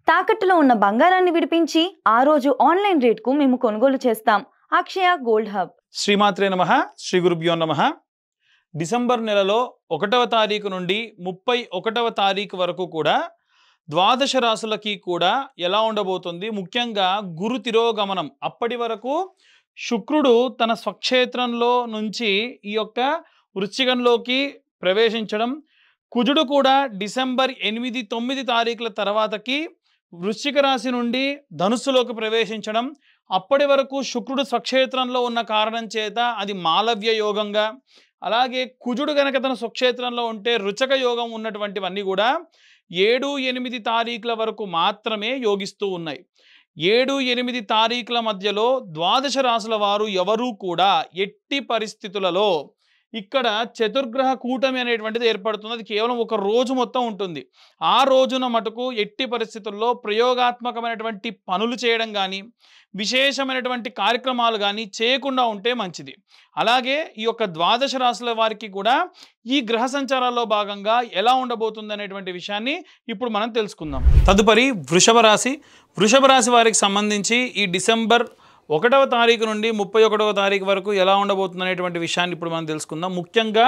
తాకట్టులో ఉన్న బంగారాన్ని విడిపించి ఆ రోజు ఆన్లైన్ రేట్కు మేము కొనుగోలు చేస్తాం. అక్షయ గోల్డ్ హబ్. శ్రీమాత్రే నమః. శ్రీ గురుభ్యో నమః. డిసెంబర్ నెలలో 1వ తారీఖు నుండి 31వ తారీఖు వరకు కూడా ద్వాదశ రాశులకి కూడా ఎలా ఉండబోతుంది, ముఖ్యంగా గురు తిరోగమనం. అప్పటి వరకు శుక్రుడు తన స్వక్షేత్రంలో నుంచి ఈ యొక్క వృశ్చికంలోకి ప్రవేశించడం, కుజుడు కూడా డిసెంబర్ 8, 9 తారీఖుల తర్వాతకి వృశ్చిక రాశి నుండి ధనుస్సులోకి ప్రవేశించడం, అప్పటి వరకు శుక్రుడు స్వక్షేత్రంలో ఉన్న కారణం చేత అది మాలవ్య యోగంగా, అలాగే కుజుడు గనక తన స్వక్షేత్రంలో ఉంటే రుచక యోగం ఉన్నటువంటివన్నీ కూడా 7, 8 తారీఖుల వరకు మాత్రమే యోగిస్తూ ఉన్నాయి. 7, 8 తారీఖుల మధ్యలో ద్వాదశ రాశుల వారు ఎవరూ కూడా ఎట్టి పరిస్థితులలో ఇక్కడ చతుర్గ్రహ కూటమి అనేటువంటిది ఏర్పడుతుంది. అది కేవలం ఒక రోజు మొత్తం ఉంటుంది. ఆ రోజున మటుకు ఎట్టి పరిస్థితుల్లో ప్రయోగాత్మకమైనటువంటి పనులు చేయడం కానీ, విశేషమైనటువంటి కార్యక్రమాలు కానీ చేయకుండా ఉంటే మంచిది. అలాగే ఈ యొక్క ద్వాదశ రాశుల వారికి కూడా ఈ గ్రహ సంచారాల్లో భాగంగా ఎలా ఉండబోతుంది అనేటువంటి విషయాన్ని ఇప్పుడు మనం తెలుసుకుందాం. తదుపరి వృషభ రాశి. వృషభ రాశి వారికి సంబంధించి ఈ డిసెంబర్ 1వ తారీఖు నుండి 31వ తారీఖు వరకు ఎలా ఉండబోతుంది అనేటువంటి విషయాన్ని ఇప్పుడు మనం తెలుసుకుందాం. ముఖ్యంగా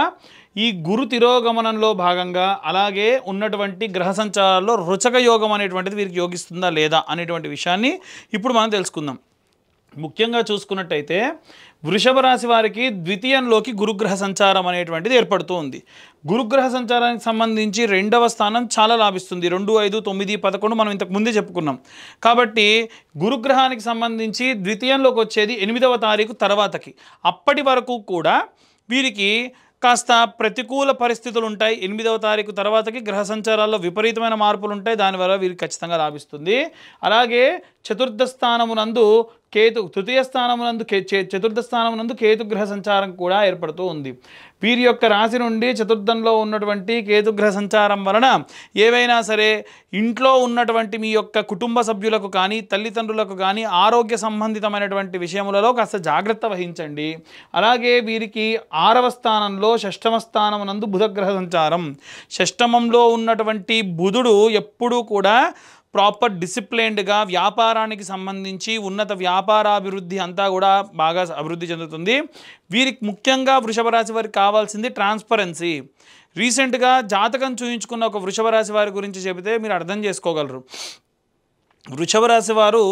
ఈ గురు తిరోగమనంలో భాగంగా అలాగే ఉన్నటువంటి గ్రహ సంచారాల్లో రుచక యోగం అనేటువంటిది వీరికి యోగిస్తుందా లేదా అనేటువంటి విషయాన్ని ఇప్పుడు మనం తెలుసుకుందాం. ముఖ్యంగా చూసుకున్నట్టయితే వృషభ రాశి వారికి ద్వితీయంలోకి గురుగ్రహ సంచారం అనేటువంటిది ఏర్పడుతూ ఉంది. గురుగ్రహ సంచారానికి సంబంధించి 2వ స్థానం చాలా లాభిస్తుంది. 2, 5, 9, 11 మనం ఇంతకు ముందే చెప్పుకున్నాం. కాబట్టి గురుగ్రహానికి సంబంధించి ద్వితీయంలోకి వచ్చేది 8వ తారీఖు తర్వాతకి. అప్పటి వరకు కూడా వీరికి కాస్త ప్రతికూల పరిస్థితులు ఉంటాయి. 8వ తారీఖు తర్వాతకి గ్రహ సంచారాల్లో విపరీతమైన మార్పులు ఉంటాయి. దానివల్ల వీరికి ఖచ్చితంగా లాభిస్తుంది. అలాగే చతుర్థ స్థానమునందు కేతు, తృతీయ స్థానమునందు చతుర్థ స్థానమునందు కేతుగ్రహ సంచారం కూడా ఏర్పడుతూ ఉంది. వీరి యొక్క రాశి నుండి చతుర్థంలో ఉన్నటువంటి కేతుగ్రహ సంచారం వలన ఏవైనా సరే ఇంట్లో ఉన్నటువంటి మీ యొక్క కుటుంబ సభ్యులకు కానీ తల్లిదండ్రులకు కానీ ఆరోగ్య సంబంధితమైనటువంటి విషయములలో కాస్త జాగ్రత్త వహించండి. అలాగే వీరికి 6వ స్థానంలో షష్టమ స్థానమునందు బుధగ్రహ సంచారం. షష్టమంలో ఉన్నటువంటి బుధుడు ఎప్పుడూ కూడా ప్రాపర్ డిసిప్లైన్డ్గా వ్యాపారానికి సంబంధించి ఉన్నత వ్యాపారాభివృద్ధి అంతా కూడా బాగా అభివృద్ధి చెందుతుంది. వీరికి ముఖ్యంగా వృషభ రాశి వారికి కావాల్సింది ట్రాన్స్పరెన్సీ. రీసెంట్గా జాతకం చూయించుకున్న ఒక వృషభ రాశి వారి గురించి చెబితే మీరు అర్థం చేసుకోగలరు. వృషభ రాశి వారు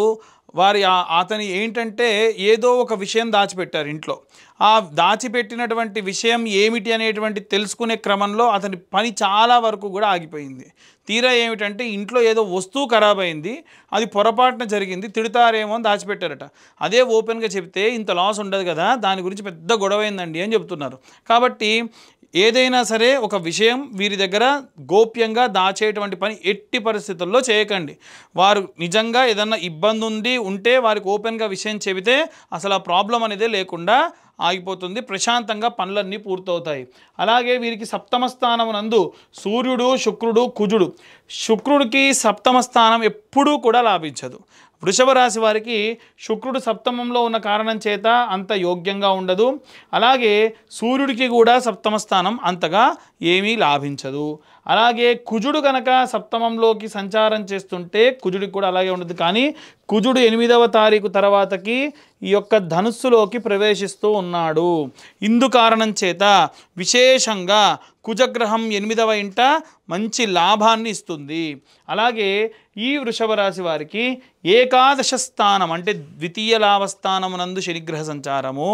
అతని ఏంటంటే ఏదో ఒక విషయం దాచిపెట్టారు ఇంట్లో. ఆ దాచిపెట్టినటువంటి విషయం ఏమిటి అనేటువంటి తెలుసుకునే క్రమంలో అతని పని చాలా వరకు కూడా ఆగిపోయింది. తీరా ఏమిటంటే ఇంట్లో ఏదో వస్తువు ఖరాబ్ అయింది, అది పొరపాటున జరిగింది, తిడతారేమో అని దాచిపెట్టారట. అదే ఓపెన్గా చెప్తే ఇంత లాస్ ఉండదు కదా, దాని గురించి పెద్ద గొడవ అయిందండి అని చెప్తున్నారు. కాబట్టి ఏదైనా సరే ఒక విషయం వీరి దగ్గర గోప్యంగా దాచేటువంటి పని ఎట్టి పరిస్థితుల్లో చేయకండి. వారు నిజంగా ఏదన్నా ఇబ్బంది ఉంటే వారికి ఓపెన్గా విషయం చెబితే అసలు ఆ ప్రాబ్లం అనేది లేకుండా ఆగిపోతుంది. ప్రశాంతంగా పనులన్నీ పూర్తవుతాయి. అలాగే వీరికి సప్తమ స్థానమునందు సూర్యుడు, శుక్రుడు, కుజుడు. శుక్రుడికి సప్తమ స్థానం ఎప్పుడూ కూడా లాభించదు. వృషభ రాశి వారికి శుక్రుడు సప్తమంలో ఉన్న కారణం చేత అంత యోగ్యంగా ఉండదు. అలాగే సూర్యుడికి కూడా సప్తమ స్థానం అంతగా ఏమీ లాభించదు. అలాగే కుజుడు కనుక సప్తమంలోకి సంచారం చేస్తుంటే కుజుడికి కూడా అలాగే ఉండదు. కానీ కుజుడు 8వ తారీఖు తర్వాతకి ఈ యొక్క ధనుస్సులోకి ప్రవేశిస్తూ ఉన్నాడు. ఇందు కారణం చేత విశేషంగా కుజగ్రహం 8వ ఇంట మంచి లాభాన్ని ఇస్తుంది. అలాగే ఈ వృషభ రాశి వారికి ఏకాదశ స్థానం అంటే ద్వితీయ లాభస్థానమునందు శనిగ్రహ సంచారము,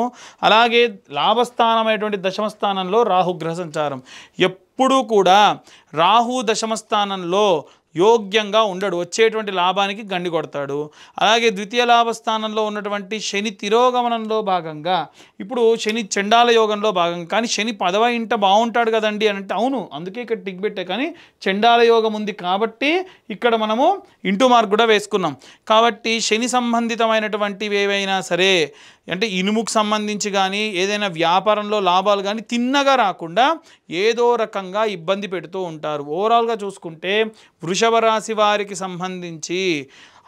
అలాగే లాభస్థానమైనటువంటి దశమ స్థానంలో రాహుగ్రహ సంచారం. ఎప్పుడూ కూడా రాహు దశమ స్థానంలో యోగ్యంగా ఉండడు, వచ్చేటువంటి లాభానికి గండి కొడతాడు. అలాగే ద్వితీయ లాభస్థానంలో ఉన్నటువంటి శని తిరోగమనంలో భాగంగా ఇప్పుడు శని చండాల యోగంలో భాగంగా, కానీ శని 10వ ఇంట బాగుంటాడు కదండి అని అంటే అవును, అందుకే ఇక్కడ టిక్ పెట్టే. కానీ చండాల యోగం ఉంది కాబట్టి ఇక్కడ మనము ఇంటూ మార్క్ కూడా వేసుకున్నాం. కాబట్టి శని సంబంధితమైనటువంటివి ఏవైనా సరే అంటే ఇనుముకు సంబంధించి కానీ ఏదైనా వ్యాపారంలో లాభాలు కానీ తిన్నగా రాకుండా ఏదో రకంగా ఇబ్బంది పెడుతూ ఉంటారు. ఓవరాల్గా చూసుకుంటే వృషభ రాశి వారికి సంబంధించి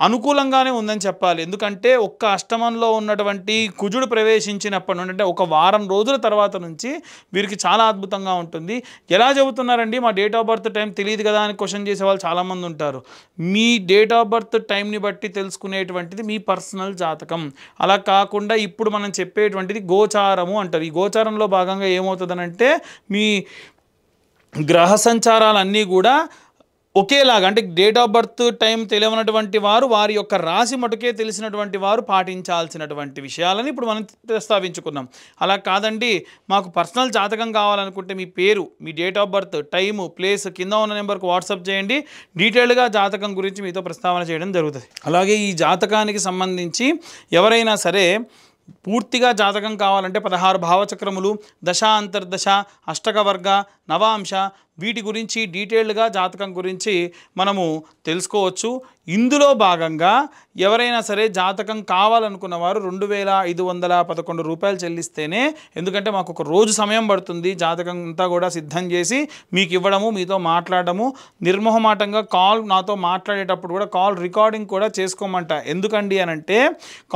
అనుకూలంగానే ఉందని చెప్పాలి. ఎందుకంటే ఒక్క అష్టమంలో ఉన్నటువంటి కుజుడు ప్రవేశించినప్పటి నుండి, అంటే ఒక వారం రోజుల తర్వాత నుంచి వీరికి చాలా అద్భుతంగా ఉంటుంది. ఎలా చెబుతున్నారండి, మా డేట్ ఆఫ్ బర్త్ టైం తెలియదు కదా అని క్వశ్చన్ చేసే వాళ్ళు చాలామంది ఉంటారు. మీ డేట్ ఆఫ్ బర్త్ టైంని బట్టి తెలుసుకునేటువంటిది మీ పర్సనల్ జాతకం. అలా కాకుండా ఇప్పుడు మనం చెప్పేటువంటిది గోచారము అంటారు. ఈ గోచారంలో భాగంగా ఏమవుతుందనంటే మీ గ్రహ సంచారాలన్నీ కూడా ఒకేలాగా, అంటే డేట్ ఆఫ్ బర్త్ టైం తెలియనటువంటి వారు వారి యొక్క రాశి మటుకే తెలిసినటువంటి వారు పాటించాల్సినటువంటి విషయాలని ఇప్పుడు మనం ప్రస్తావించుకున్నాం. అలా కాదండి, మాకు పర్సనల్ జాతకం కావాలనుకుంటే మీ పేరు, మీ date of birth, time, place కింద ఉన్న నెంబర్కి వాట్సాప్ చేయండి. డీటెయిల్డ్గా జాతకం గురించి మీతో ప్రస్తావన చేయడం జరుగుతుంది. అలాగే ఈ జాతకానికి సంబంధించి ఎవరైనా సరే పూర్తిగా జాతకం కావాలంటే 16 భావచక్రములు, దశ అంతర్దశ, అష్టక వర్గ, నవాంశ, వీటి గురించి డీటెయిల్డ్గా జాతకం గురించి మనము తెలుసుకోవచ్చు. ఇందులో భాగంగా ఎవరైనా సరే జాతకం కావాలనుకున్న వారు 2511 రూపాయలు చెల్లిస్తేనే, ఎందుకంటే మాకు ఒక రోజు సమయం పడుతుంది జాతకం అంతా కూడా సిద్ధం చేసి మీకు ఇవ్వడము, మీతో మాట్లాడము. నిర్మోహమాటంగా నాతో మాట్లాడేటప్పుడు కూడా కాల్ రికార్డింగ్ కూడా చేసుకోమంట. ఎందుకండి అని అంటే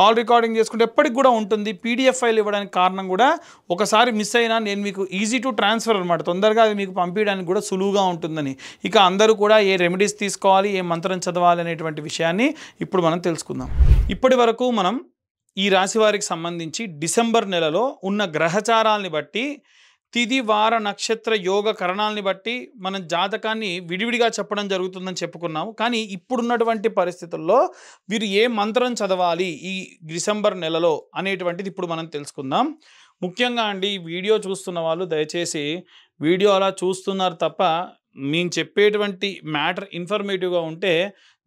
కాల్ రికార్డింగ్ చేసుకుంటే ఎప్పటికి కూడా ఉంటుంది. పీడిఎఫ్ ఫైల్ ఇవ్వడానికి కారణం కూడా ఒకసారి మిస్ అయినా నేను మీకు ఈజీ టు ట్రాన్స్ఫర్ అనమాట, తొందరగా అది మీకు పంపించడానికి కూడా సులువుగా ఉంటుందని. ఇక అందరూ కూడా ఏ రెమెడీస్ తీసుకోవాలి, ఏ మంత్రం చదవాలి అనేటువంటి విషయాన్ని ఇప్పుడు మనం తెలుసుకుందాం. ఇప్పటి వరకు మనం ఈ రాశి వారికి సంబంధించి డిసెంబర్ నెలలో ఉన్న గ్రహచారాలని బట్టి, తిథి వార నక్షత్ర యోగ కరణాలని బట్టి మనం జాతకాన్ని విడివిడిగా చెప్పడం జరుగుతుందని చెప్పుకున్నాము. కానీ ఇప్పుడున్నటువంటి పరిస్థితుల్లో వీరు ఏ మంత్రం చదవాలి ఈ డిసెంబర్ నెలలో అనేటువంటిది ఇప్పుడు మనం తెలుసుకుందాం. ముఖ్యంగా అండి, ఈ వీడియో చూస్తున్న వాళ్ళు దయచేసి వీడియో అలా చూస్తున్నారు తప్ప మేము చెప్పేటువంటి మ్యాటర్ ఇన్ఫర్మేటివ్గా ఉంటే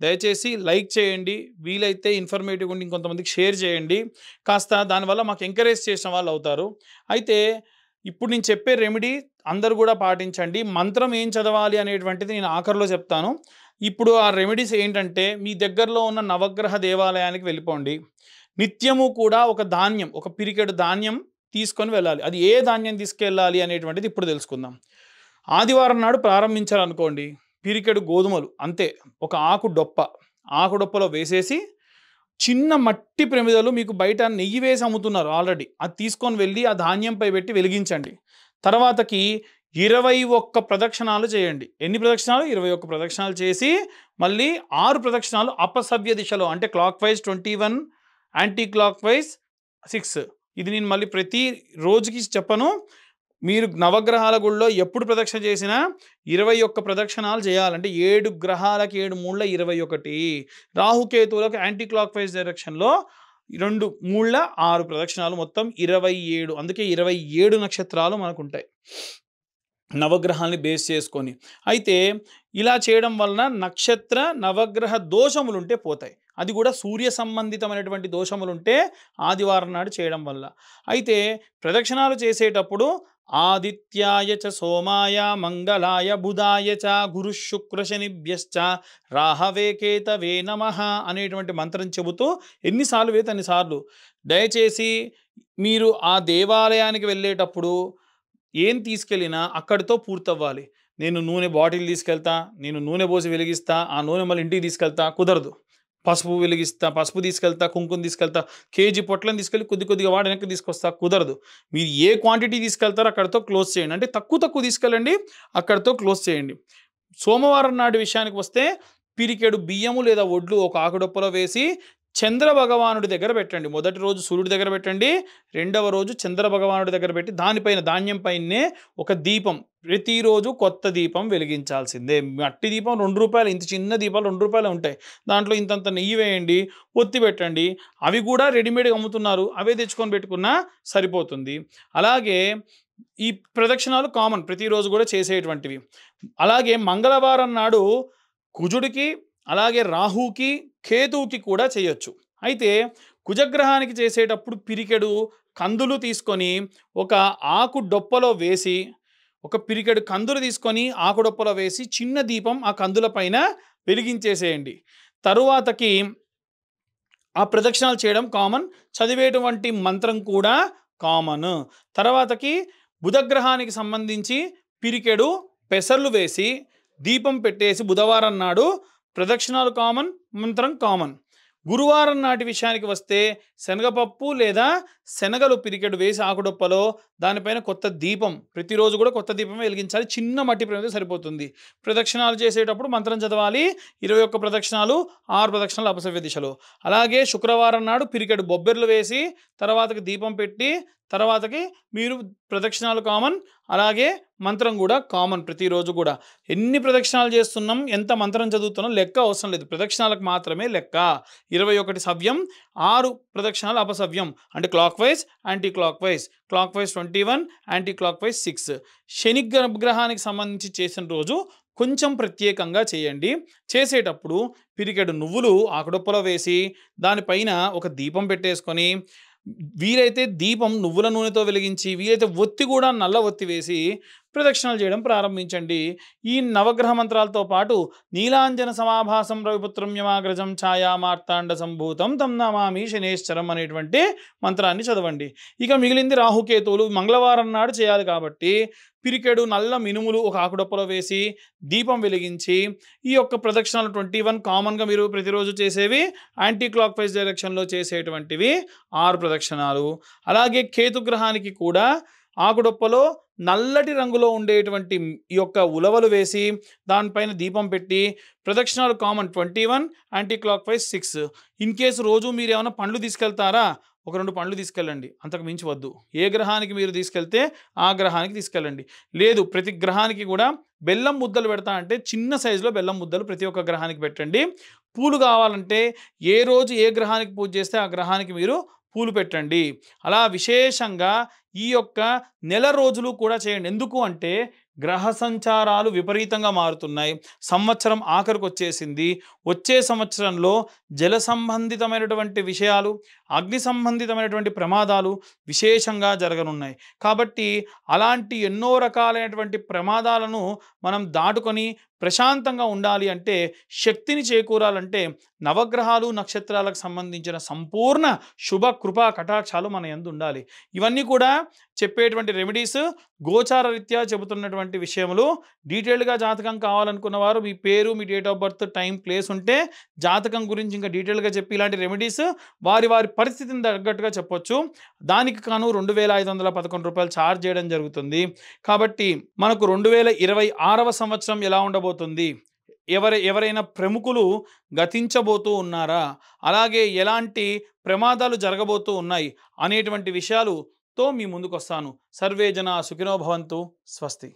దయచేసి లైక్ చేయండి. వీలైతే ఇన్ఫర్మేటివ్గా ఉండి ఇంకొంతమందికి షేర్ చేయండి. కాస్త దానివల్ల మాకు ఎంకరేజ్ చేసిన వాళ్ళు అవుతారు. అయితే ఇప్పుడు నేను చెప్పే రెమెడీ అందరూ కూడా పాటించండి. మంత్రం ఏం చదవాలి అనేటువంటిది నేను ఆఖరిలో చెప్తాను. ఇప్పుడు ఆ రెమెడీస్ ఏంటంటే, మీ దగ్గరలో ఉన్న నవగ్రహ దేవాలయానికి వెళ్ళిపోండి. నిత్యము కూడా ఒక ధాన్యం, ఒక పిరికెడు ధాన్యం తీసుకొని వెళ్ళాలి. అది ఏ ధాన్యం తీసుకెళ్ళాలి అనేటువంటిది ఇప్పుడు తెలుసుకుందాం. ఆదివారం నాడు ప్రారంభించాలనుకోండి, పిరికెడు గోధుమలు అంతే, ఒక ఆకు డొప్పలో వేసేసి, చిన్న మట్టి ప్రమిదలు మీకు బయట నెయ్యి వేసి అమ్ముతున్నారు ఆల్రెడీ, అది తీసుకొని వెళ్ళి ఆ ధాన్యంపై పెట్టి వెలిగించండి. తర్వాతకి 21 ప్రదక్షిణాలు చేయండి. ఎన్ని ప్రదక్షిణాలు? 21 ప్రదక్షిణాలు చేసి మళ్ళీ 6 ప్రదక్షిణాలు అపసవ్య దిశలో, అంటే clock wise 21, anti clock wise 6. ఇది నేను మళ్ళీ ప్రతి రోజుకి చెప్పను. మీరు నవగ్రహాల గుళ్ళో ఎప్పుడు ప్రదక్షిణ చేసినా 21 ప్రదక్షిణాలు చేయాలంటే 7 గ్రహాలకి 7 మూళ్ళ 21, రాహుకేతువులకు యాంటీ క్లాక్ వైజ్ డైరెక్షన్లో 2 మూళ్ళ 6 ప్రదక్షిణాలు, మొత్తం 27. అందుకే 27 నక్షత్రాలు మనకు ఉంటాయి నవగ్రహాల్ని బేస్ చేసుకొని. అయితే ఇలా చేయడం వలన నక్షత్ర నవగ్రహ దోషములుంటే పోతాయి. అది కూడా సూర్య సంబంధితమైనటువంటి దోషములుంటే ఆదివారం నాడు చేయడం వల్ల. అయితే ప్రదక్షిణాలు చేసేటప్పుడు ఆదిత్యాయ చ సోమాయ మంగళాయ బుధాయ చ గురు శుక్ర శనిభ్యశ్చ రాహవే కేతవే నమః అనేటువంటి మంత్రం చెబుతూ ఎన్నిసార్లు వేతే అన్నిసార్లు. దయచేసి మీరు ఆ దేవాలయానికి వెళ్ళేటప్పుడు ఏం తీసుకెళ్ళినా అక్కడితో పూర్తవ్వాలి. నేను నూనె బాటిల్ తీసుకెళ్తా, నేను నూనె పోసి వెలిగిస్తా, ఆ నూనె మళ్ళీ ఇంటికి తీసుకెళ్తా, కుదరదు. పసుపు తీసుకెళ్తా, కుంకుమ తీసుకెళ్తా, కేజీ పొట్లను తీసుకెళ్ళి కొద్దిగా వాడి వెనక్కి తీసుకొస్తా, కుదరదు. మీరు ఏ క్వాంటిటీ తీసుకెళ్తారో అక్కడితో క్లోజ్ చేయండి. అంటే తక్కువ తీసుకెళ్ళండి, అక్కడితో క్లోజ్ చేయండి. సోమవారం నాడు విషయానికి వస్తే పిరికెడు బియ్యము లేదా ఒడ్లు ఒక ఆకుడొప్పలో వేసి చంద్ర భగవానుడి దగ్గర పెట్టండి. మొదటి రోజు సూర్యుడి దగ్గర పెట్టండి, రెండవ రోజు చంద్ర భగవానుడి దగ్గర పెట్టి దానిపైన ధాన్యం పైనే ఒక దీపం, ప్రతిరోజు కొత్త దీపం వెలిగించాల్సిందే. మట్టి దీపం ₹2, ఇంత చిన్న దీపాలు ₹2 ఉంటాయి. దాంట్లో ఇంతంత నెయ్యి వేయండి, ఒత్తి పెట్టండి. అవి కూడా రెడీమేడ్గా అమ్ముతున్నారు, అవే తెచ్చుకొని పెట్టుకున్నా సరిపోతుంది. అలాగే ఈ ప్రదక్షిణాలు కామన్, ప్రతిరోజు కూడా చేసేటువంటివి. అలాగే మంగళవారం నాడు కుజుడికి, అలాగే రాహుకి, కేతువుకి కూడా చేయొచ్చు. అయితే కుజగ్రహానికి చేసేటప్పుడు పిరికెడు కందులు తీసుకొని ఒక ఆకు డొప్పలో వేసి, ఒక పిరికెడు కందులు తీసుకొని ఆకు డొప్పలో వేసి చిన్న దీపం ఆ కందుల పైన వెలిగించేసేయండి. తరువాతకి ఆ ప్రదక్షిణాలు చేయడం కామన్, చదివేటువంటి మంత్రం కూడా కామన్. తర్వాతకి బుధగ్రహానికి సంబంధించి పిరికెడు పెసర్లు వేసి దీపం పెట్టేసి బుధవారం నాడు ప్రదక్షిణాలు కామన్, మంత్రం కామన్. గురువారం నాటి విషయానికి వస్తే శనగపప్పు లేదా శనగలు పిరికెడు వేసి ఆకుడొప్పలో దానిపైన కొత్త దీపం, ప్రతిరోజు కూడా కొత్త దీపం వెలిగించాలి. చిన్న మట్టి ప్రమిద సరిపోతుంది. ప్రదక్షిణాలు చేసేటప్పుడు మంత్రం చదవాలి. 21 ప్రదక్షిణాలు, 6 ప్రదక్షిణాలు అపసవ్య దిశలో. అలాగే శుక్రవారం నాడు పిరికెడు బొబ్బెర్లు వేసి తర్వాతకి దీపం పెట్టి తర్వాతకి మీరు ప్రదక్షిణాలు కామన్, అలాగే మంత్రం కూడా కామన్. ప్రతిరోజు కూడా ఎన్ని ప్రదక్షిణాలు చేస్తున్నాం, ఎంత మంత్రం చదువుతున్నాం లెక్క అవసరం లేదు. ప్రదక్షిణాలకు మాత్రమే లెక్క. 21 సవ్యం, 6 ప్రదక్షిణాలు అపసవ్యం. అంటే clock wise, anti clock wise. Clock wise 21, anti clock wise 6. శని గ్రహానికి సంబంధించి చేసిన రోజు కొంచెం ప్రత్యేకంగా చేయండి. చేసేటప్పుడు పిరికెడు నువ్వులు ఆకుడొప్పలో వేసి దానిపైన ఒక దీపం పెట్టేసుకొని, వీలైతే దీపం నువ్వుల నూనెతో వెలిగించి, వీలైతే ఒత్తి కూడా నల్ల ఒత్తి వేసి ప్రదక్షిణాలు చేయడం ప్రారంభించండి. ఈ నవగ్రహ మంత్రాలతో పాటు నీలాంజన సమాభాసం రవిపుత్రం యమాగ్రజం ఛాయా మార్తాండ సంభూతం తం నమామి శనేశ్వరం అనేటువంటి మంత్రాన్ని చదవండి. ఇక మిగిలింది రాహుకేతువులు మంగళవారం నాడు చేయాలి కాబట్టి పిరికెడు నల్ల మినుములు ఒక ఆకుడొప్పలో వేసి దీపం వెలిగించి ఈ యొక్క ప్రదక్షిణాలు 21 కామన్గా మీరు ప్రతిరోజు చేసేవి, యాంటీ క్లాక్ వైజ్ డైరెక్షన్లో చేసేటువంటివి 6 ప్రదక్షిణాలు. అలాగే కేతుగ్రహానికి కూడా ఆకుడొప్పలో నల్లటి రంగులో ఉండేటువంటి ఈ యొక్క ఉలవలు వేసి దానిపైన దీపం పెట్టి ప్రదక్షిణాలు common 21, anti clock wise 6. In case రోజు మీరు ఏమైనా పండ్లు తీసుకెళ్తారా, 1-2 పండ్లు తీసుకెళ్ళండి, అంతకు మించి వద్దు. ఏ గ్రహానికి మీరు తీసుకెళ్తే ఆ గ్రహానికి తీసుకెళ్ళండి. లేదు ప్రతి గ్రహానికి కూడా బెల్లం ముద్దలు పెడతా అంటే చిన్న సైజులో బెల్లం ముద్దలు ప్రతి ఒక్క గ్రహానికి పెట్టండి. పూలు కావాలంటే ఏ రోజు ఏ గ్రహానికి పూజ చేస్తే ఆ గ్రహానికి మీరు పూలు పెట్టండి. అలా విశేషంగా ఈ యొక్క నెల రోజులు కూడా చేయండి. ఎందుకు అంటే గ్రహ సంచారాలు విపరీతంగా మారుతున్నాయి. సంవత్సరం ఆఖరికి వచ్చేసింది. వచ్చే సంవత్సరంలో జల సంబంధితమైనటువంటి విషయాలు, అగ్ని సంబంధితమైనటువంటి ప్రమాదాలు విశేషంగా జరగనున్నాయి. కాబట్టి అలాంటి ఎన్నో రకాలైనటువంటి ప్రమాదాలను మనం దాటుకొని ప్రశాంతంగా ఉండాలి అంటే, శక్తిని చేకూరాలంటే నవగ్రహాలు నక్షత్రాలకు సంబంధించిన సంపూర్ణ శుభ కృపా కటాక్షాలు మన యందు ఉండాలి. ఇవన్నీ కూడా చెప్పేటువంటి రెమెడీస్ గోచార రీత్యా చెబుతున్నటువంటి విషయములు. డీటెయిల్డ్గా జాతకం కావాలనుకున్న వారు మీ పేరు, మీ date of birth, time, place ఉంటే జాతకం గురించి ఇంకా డీటెయిల్గా చెప్పి ఇలాంటి రెమెడీస్ వారి వారి పరిస్థితిని తగ్గట్టుగా చెప్పొచ్చు. దానికి కాను 2511 రూపాయలు ఛార్జ్ చేయడం జరుగుతుంది. కాబట్టి మనకు 2026వ సంవత్సరం ఎలా ఉండబోతుంది, ఎవరైనా ప్రముఖులు గతించబోతూ ఉన్నారా, అలాగే ఎలాంటి ప్రమాదాలు జరగబోతూ ఉన్నాయి అనేటువంటి విషయాలుతో మీ ముందుకు వస్తాను. సర్వే జనా సుఖినో భవంతు. స్వస్తి.